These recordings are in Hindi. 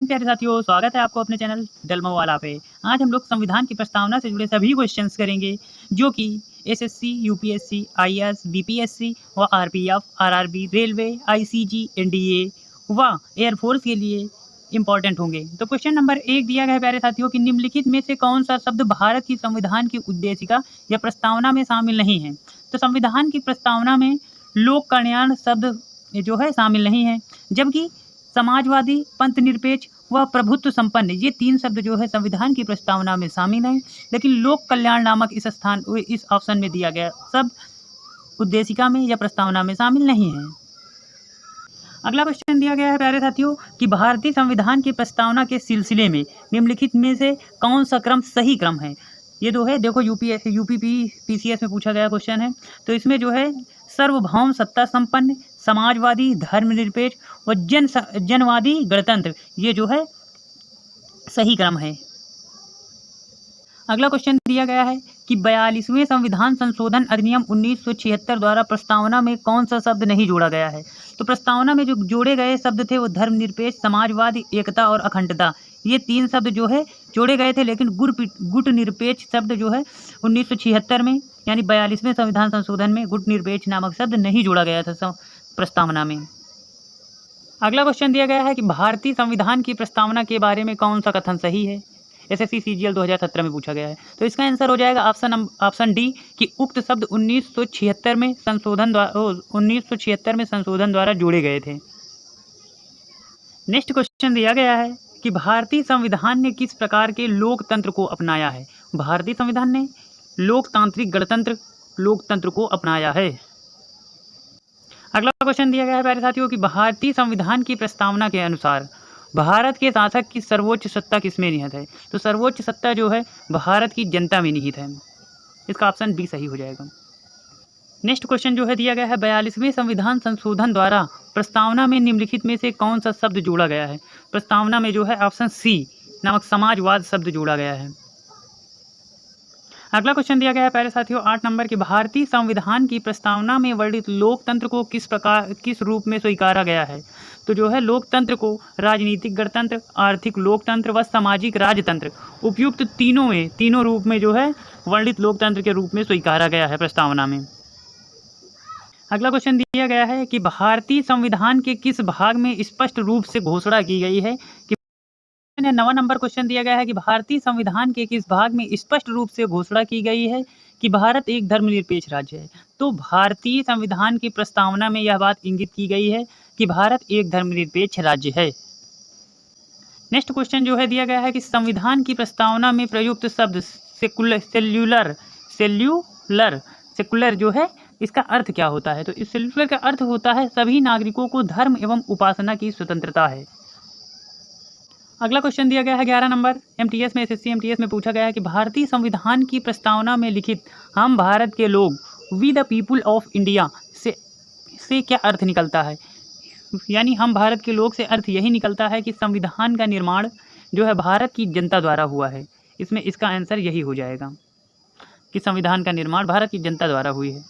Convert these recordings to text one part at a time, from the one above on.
प्यारे साथियों, स्वागत है आपको अपने चैनल डलमवाला पे। आज हम लोग संविधान की प्रस्तावना से जुड़े सभी क्वेश्चंस करेंगे जो कि एसएससी, यूपीएससी, आईएएस, बीपीएससी व RPF, RRB, railway, ICG, NDA व एयरफोर्स के लिए इम्पोर्टेंट होंगे। तो क्वेश्चन नंबर 1 दिया गया है प्यारे साथियों कि निम्नलिखित में से कौन सा शब्द भारत की संविधान की उद्देशिका या प्रस्तावना में शामिल नहीं है। तो संविधान की प्रस्तावना में लोक कल्याण शब्द जो है शामिल नहीं है, जबकि समाजवादी, पंथ निरपेक्ष व प्रभुत्व संपन्न ये 3 शब्द जो है संविधान की प्रस्तावना में शामिल हैं, लेकिन लोक कल्याण नामक इस ऑप्शन में दिया गया शब्द उद्देशिका में या प्रस्तावना में शामिल नहीं है। अगला क्वेश्चन दिया गया है प्यारे साथियों कि भारतीय संविधान की प्रस्तावना के सिलसिले में निम्नलिखित में से कौन सा क्रम सही क्रम है। ये जो है देखो यूपीपीसीएस में पूछा गया क्वेश्चन है। तो इसमें जो है सार्वभौम सत्ता संपन्न, समाजवादी, धर्मनिरपेक्ष व जनवादी गणतंत्र ये जो है सही क्रम है। अगला क्वेश्चन दिया गया है कि 42वें संविधान संशोधन अधिनियम 1976 द्वारा प्रस्तावना में कौन सा शब्द नहीं जोड़ा गया है। तो प्रस्तावना में जो जोड़े गए शब्द थे वो धर्मनिरपेक्ष, समाजवादी, एकता और अखंडता ये 3 शब्द जो है जोड़े गए थे, लेकिन गुट निरपेक्ष शब्द जो है 1976 में यानी 42वें संविधान संशोधन में गुट निरपेक्ष नामक शब्द नहीं जोड़ा गया था प्रस्तावना में। अगला क्वेश्चन दिया गया है कि भारतीय संविधान की प्रस्तावना के बारे में कौन सा कथन सही है। एसएससी सीजीएल 2017 में पूछा गया है। तो इसका आंसर हो जाएगा ऑप्शन डी कि उक्त शब्द 1976 में संशोधन द्वारा जोड़े गए थे। नेक्स्ट क्वेश्चन दिया गया है कि भारतीय संविधान ने किस प्रकार के लोकतंत्र को अपनाया है। भारतीय संविधान ने लोकतांत्रिक गणतंत्र लोकतंत्र को अपनाया है। अगला क्वेश्चन दिया गया है प्यारे साथियों कि भारतीय संविधान की प्रस्तावना के अनुसार भारत के शासक की सर्वोच्च सत्ता किसमें निहित है। तो सर्वोच्च सत्ता जो है भारत की जनता में निहित है। इसका ऑप्शन बी सही हो जाएगा। नेक्स्ट क्वेश्चन जो है दिया गया है 42वें संविधान संशोधन द्वारा प्रस्तावना में निम्नलिखित में से कौन सा शब्द जोड़ा गया है। प्रस्तावना में जो है ऑप्शन सी नामक समाजवाद शब्द जोड़ा गया है। अगला क्वेश्चन दिया गया है प्यारे साथियों 8 नंबर के भारतीय संविधान की प्रस्तावना में वर्णित लोकतंत्र को किस रूप में स्वीकारा गया है। तो जो है लोकतंत्र को राजनीतिक गणतंत्र, आर्थिक लोकतंत्र व सामाजिक राजतंत्र उपयुक्त तीनों रूप में जो है वर्णित लोकतंत्र के रूप में स्वीकारा गया है प्रस्तावना में। अगला क्वेश्चन दिया गया है कि भारतीय संविधान के किस भाग में स्पष्ट रूप से घोषणा की गई है कि 9वां नंबर क्वेश्चन दिया गया है कि भारतीय संविधान के किस भाग में स्पष्ट रूप से घोषणा की गई है कि भारत एक धर्मनिरपेक्ष राज्य है। तो भारतीय संविधान की प्रस्तावना में यह बात इंगित की गई है कि भारत एक धर्मनिरपेक्ष राज्य है। नेक्स्ट क्वेश्चन जो है दिया गया है कि संविधान की प्रस्तावना में प्रयुक्त शब्द सेकुलर जो है इसका अर्थ क्या होता है। तो इस सेकुलर का अर्थ होता है सभी नागरिकों को धर्म एवं उपासना की स्वतंत्रता है। अगला क्वेश्चन दिया गया है 11 नंबर एमटीएस में एसएससी में पूछा गया है कि भारतीय संविधान की प्रस्तावना में लिखित हम भारत के लोग we the people of India से क्या अर्थ निकलता है। यानी हम भारत के लोग से अर्थ यही निकलता है कि संविधान का निर्माण जो है भारत की जनता द्वारा हुआ है। इसमें इसका आंसर यही हो जाएगा कि संविधान का निर्माण भारत की जनता द्वारा हुई है।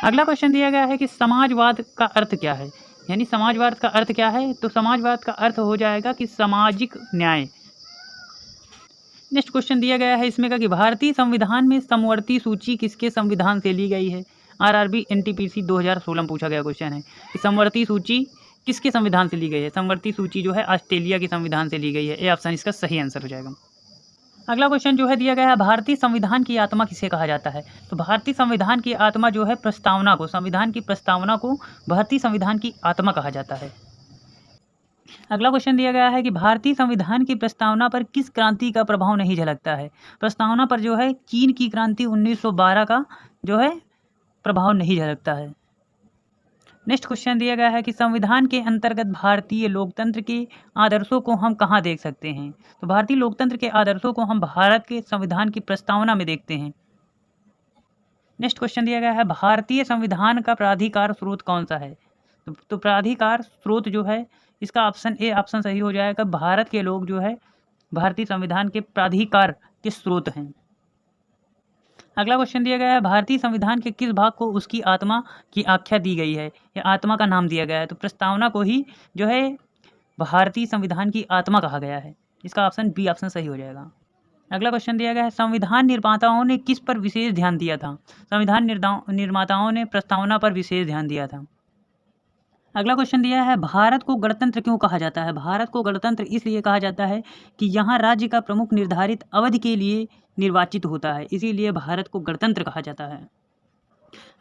अगला क्वेश्चन दिया गया है कि समाजवाद का अर्थ क्या है। यानी समाजवाद का अर्थ क्या है। तो समाजवाद का अर्थ हो जाएगा कि सामाजिक न्याय। नेक्स्ट क्वेश्चन दिया गया है इसमें का कि भारतीय संविधान में समवर्ती सूची किसके संविधान से ली गई है। आरआरबी एनटीपीसी 2016 में पूछा गया क्वेश्चन है कि समवर्ती सूची किसके संविधान से ली गई है। समवर्ती सूची जो है ऑस्ट्रेलिया के संविधान से ली गई है। ये ऑप्शन इसका सही आंसर हो जाएगा। अगला क्वेश्चन जो है दिया गया है भारतीय संविधान की आत्मा किसे कहा जाता है। तो भारतीय संविधान की आत्मा जो है संविधान की प्रस्तावना को भारतीय संविधान की आत्मा कहा जाता है। अगला क्वेश्चन दिया गया है कि भारतीय संविधान की प्रस्तावना पर किस क्रांति का प्रभाव नहीं झलकता है। प्रस्तावना पर जो है चीन की क्रांति 1912 का जो है प्रभाव नहीं झलकता है। नेक्स्ट क्वेश्चन दिया गया है कि संविधान के अंतर्गत भारतीय लोकतंत्र के आदर्शों को हम कहाँ देख सकते हैं। तो भारतीय लोकतंत्र के आदर्शों को हम भारत के संविधान की प्रस्तावना में देखते हैं। नेक्स्ट क्वेश्चन दिया गया है भारतीय संविधान का प्राधिकार स्रोत कौन सा है। तो प्राधिकार स्रोत जो है इसका ऑप्शन ए ऑप्शन सही हो जाएगा। भारत के लोग जो है भारतीय संविधान के प्राधिकार के स्रोत हैं। अगला क्वेश्चन दिया गया है भारतीय संविधान के किस भाग को उसकी आत्मा की आख्या दी गई है या आत्मा का नाम दिया गया है। तो प्रस्तावना को ही जो है भारतीय संविधान की आत्मा कहा गया है? इसका ऑप्शन बी ऑप्शन सही हो जाएगा। अगला क्वेश्चन दिया गया है, संविधान निर्माताओं ने किस पर विशेष ध्यान दिया था? संविधान निर्माताओं ने प्रस्तावना पर विशेष ध्यान दिया था। अगला क्वेश्चन दिया है, भारत को गणतंत्र क्यों कहा जाता है? भारत को गणतंत्र इसलिए कहा जाता है कि यहाँ राज्य का प्रमुख निर्धारित अवधि के लिए निर्वाचित होता है, इसीलिए भारत को गणतंत्र कहा जाता है।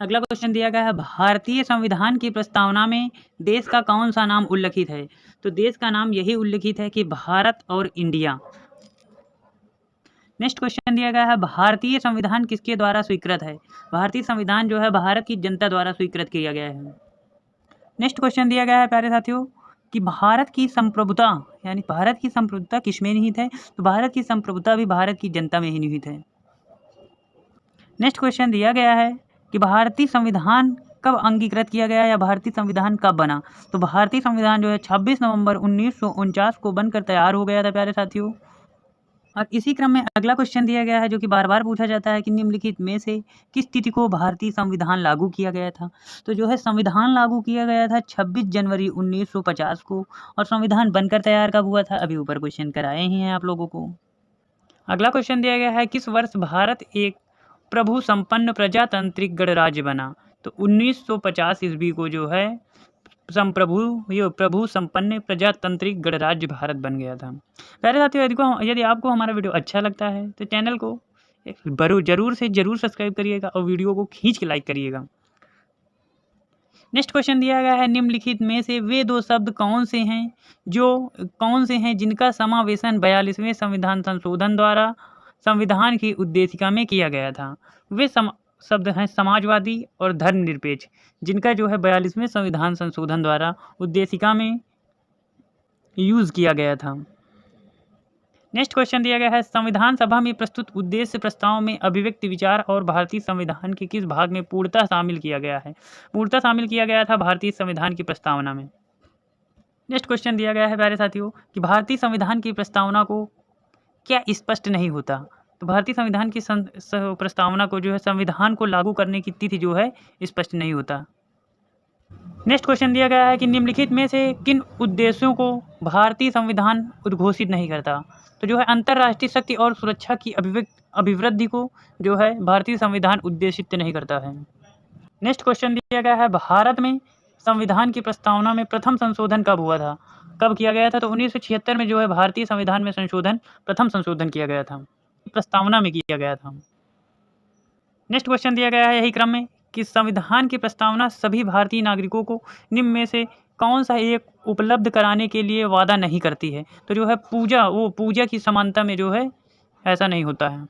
अगला क्वेश्चन दिया गया है, भारतीय संविधान की प्रस्तावना में देश का कौन सा नाम उल्लिखित है? तो देश का नाम यही उल्लिखित है कि भारत और इंडिया। नेक्स्ट क्वेश्चन दिया गया है, भारतीय संविधान किसके द्वारा स्वीकृत है? भारतीय संविधान जो है भारत की जनता द्वारा स्वीकृत किया गया है। नेक्स्ट क्वेश्चन दिया गया है प्यारे साथियों कि भारत की संप्रभुता यानी भारत की संप्रभुता किसमें निहित है? तो भारत की संप्रभुता भी भारत की जनता में ही निहित है। नेक्स्ट क्वेश्चन दिया गया है कि भारतीय संविधान कब अंगीकृत किया गया या भारतीय संविधान कब बना? तो भारतीय संविधान जो है 26 नवंबर 1949 को बनकर तैयार हो गया था प्यारे साथियों। और इसी क्रम में अगला क्वेश्चन दिया गया है जो कि बार बार पूछा जाता है कि निम्नलिखित में से किस तिथि को भारतीय संविधान लागू किया गया था? तो जो है संविधान लागू किया गया था 26 जनवरी 1950 को। और संविधान बनकर तैयार कब हुआ था? अभी ऊपर क्वेश्चन कराए ही हैं आप लोगों को। अगला क्वेश्चन दिया गया है, किस वर्ष भारत एक प्रभु संपन्न प्रजातांत्रिक गणराज्य बना? तो 1950 ईस्वी को जो है प्रभु संपन्न प्रजातांत्रिक गणराज्य भारत बन गया था। प्यारे साथियों, यदि आपको हमारा वीडियो अच्छा लगता है तो चैनल को जरूर सब्सक्राइब करिएगा और वीडियो को खींच के लाइक करिएगा। नेक्स्ट क्वेश्चन दिया गया है, निम्नलिखित में से वे दो शब्द कौन से हैं जिनका समावेशन 42वें संविधान संशोधन द्वारा संविधान की उद्देशिका में किया गया था? वे शब्द हैं समाजवादी और धर्मनिरपेक्ष, जिनका जो है 42वें संविधान संशोधन द्वारा उद्देशिका में यूज किया गया था। नेक्स्ट क्वेश्चन दिया गया है, संविधान सभा में प्रस्तुत उद्देश्य प्रस्ताव में अभिव्यक्त विचार और भारतीय संविधान के किस भाग में पूर्णतः शामिल किया गया है? पूर्णतः शामिल किया गया था भारतीय संविधान की प्रस्तावना में। नेक्स्ट क्वेश्चन दिया गया है प्यारे साथियों कि भारतीय संविधान की प्रस्तावना को क्या स्पष्ट नहीं होता? तो भारतीय संविधान की प्रस्तावना को जो है संविधान को लागू करने की तिथि जो है स्पष्ट नहीं होता। नेक्स्ट क्वेश्चन दिया गया है कि निम्नलिखित में से किन उद्देश्यों को भारतीय संविधान उद्घोषित नहीं करता? तो जो है अंतर्राष्ट्रीय शक्ति और सुरक्षा की अभिवृद्धि को जो है भारतीय संविधान उद्देशित नहीं करता है। नेक्स्ट क्वेश्चन दिया गया है, भारत में संविधान की प्रस्तावना में प्रथम संशोधन कब हुआ था? कब किया गया था? तो 1976 में जो है भारतीय संविधान में प्रथम संशोधन किया गया था, प्रस्तावना में किया गया था। नेक्स्ट क्वेश्चन दिया गया है यही क्रम में कि संविधान की प्रस्तावना सभी भारतीय नागरिकों को निम्न में से कौन सा एक उपलब्ध कराने के लिए वादा नहीं करती है? तो जो है पूजा की समानता में जो है ऐसा नहीं होता है।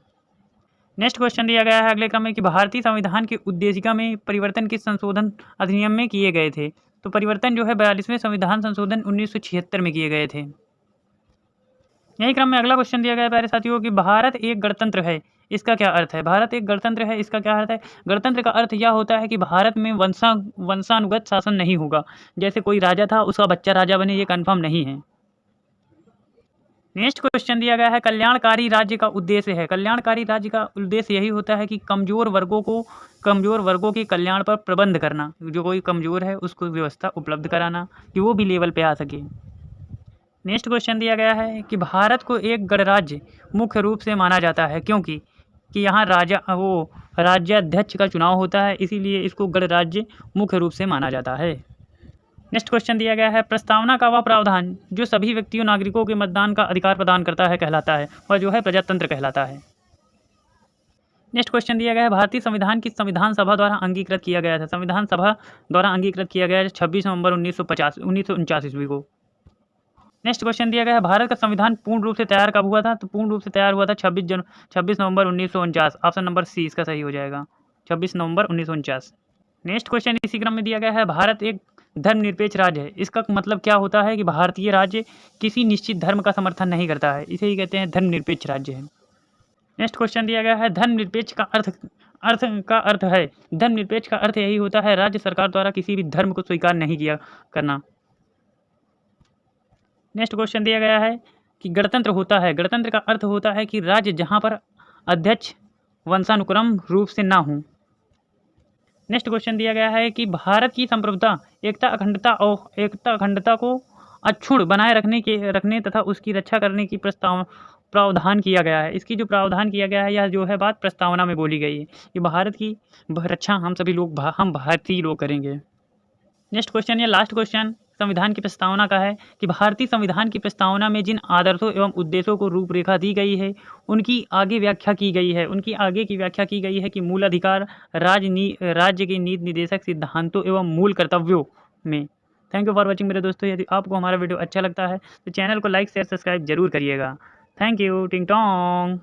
नेक्स्ट क्वेश्चन दिया गया है अगले क्रम में कि भारतीय संविधान की उद्देशिका में परिवर्तन किस संशोधन अधिनियम में किए गए थे? तो परिवर्तन जो है 42वें संविधान संशोधन 1976 में किए गए थे। यही क्रम में अगला क्वेश्चन दिया गया है प्यारे साथियों कि भारत एक गणतंत्र है, इसका क्या अर्थ है? भारत एक गणतंत्र है, इसका क्या अर्थ है? गणतंत्र का अर्थ यह होता है कि भारत में वंशानुगत शासन नहीं होगा, जैसे कोई राजा था उसका बच्चा राजा बने, ये कन्फर्म नहीं है। नेक्स्ट क्वेश्चन दिया गया है, कल्याणकारी राज्य का उद्देश्य है। कल्याणकारी राज्य का उद्देश्य यही होता है कि कमजोर वर्गों के कल्याण पर प्रबंध करना, जो कोई कमजोर है उसको व्यवस्था उपलब्ध कराना कि वो भी लेवल पे आ सके। नेक्स्ट क्वेश्चन दिया गया है कि भारत को एक गणराज्य मुख्य रूप से माना जाता है क्योंकि यहाँ राज्याध्यक्ष का चुनाव होता है, इसीलिए इसको गणराज्य मुख्य रूप से माना जाता है। नेक्स्ट क्वेश्चन दिया गया है, प्रस्तावना का वह प्रावधान जो सभी व्यक्तियों नागरिकों के मतदान का अधिकार प्रदान करता है कहलाता है, वह जो है प्रजातंत्र कहलाता है। नेक्स्ट क्वेश्चन दिया गया है, भारतीय संविधान किस संविधान सभा द्वारा अंगीकृत किया गया था? संविधान सभा द्वारा अंगीकृत किया गया है 26 नवंबर 1949 ईस्वी को। नेक्स्ट क्वेश्चन दिया गया है, भारत का संविधान पूर्ण रूप से तैयार कब हुआ था? तो पूर्ण रूप से तैयार हुआ था 26 नवंबर 1949। ऑप्शन नंबर सी इसका सही हो जाएगा, 26 नवंबर 1949। नेक्स्ट क्वेश्चन इसी क्रम में दिया गया है, भारत एक धर्मनिरपेक्ष राज्य है, इसका मतलब क्या होता है? कि भारतीय राज्य किसी निश्चित धर्म का समर्थन नहीं करता है, इसे ही कहते हैं धर्मनिरपेक्ष राज्य है। नेक्स्ट क्वेश्चन दिया गया है, धर्मनिरपेक्ष का अर्थ है, धर्मनिरपेक्ष का अर्थ यही होता है राज्य सरकार द्वारा किसी भी धर्म को स्वीकार नहीं किया करना। नेक्स्ट क्वेश्चन दिया गया है कि गणतंत्र का अर्थ होता है कि राज्य जहां पर अध्यक्ष वंशानुक्रम रूप से ना हो। नेक्स्ट क्वेश्चन दिया गया है कि भारत की संप्रभुता एकता अखंडता को अक्षुण्ण बनाए रखने तथा उसकी रक्षा करने की प्रावधान किया गया है। इसकी जो प्रावधान किया गया है, यह जो है बात प्रस्तावना में बोली गई है कि भारत की रक्षा हम सभी लोग हम भारतीय लोग करेंगे। नेक्स्ट क्वेश्चन या लास्ट क्वेश्चन संविधान की प्रस्तावना का है कि भारतीय संविधान की प्रस्तावना में जिन आदर्शों एवं उद्देश्यों को रूपरेखा दी गई है उनकी आगे व्याख्या की गई है। उनकी आगे की व्याख्या की गई है कि मूल अधिकार, राज्य के नीति निर्देशक सिद्धांतों एवं मूल कर्तव्यों में। थैंक यू फॉर वॉचिंग मेरे दोस्तों। यदि आपको हमारा वीडियो अच्छा लगता है तो चैनल को लाइक शेयर सब्सक्राइब जरूर करिएगा। Thank you. टिंग टोंग।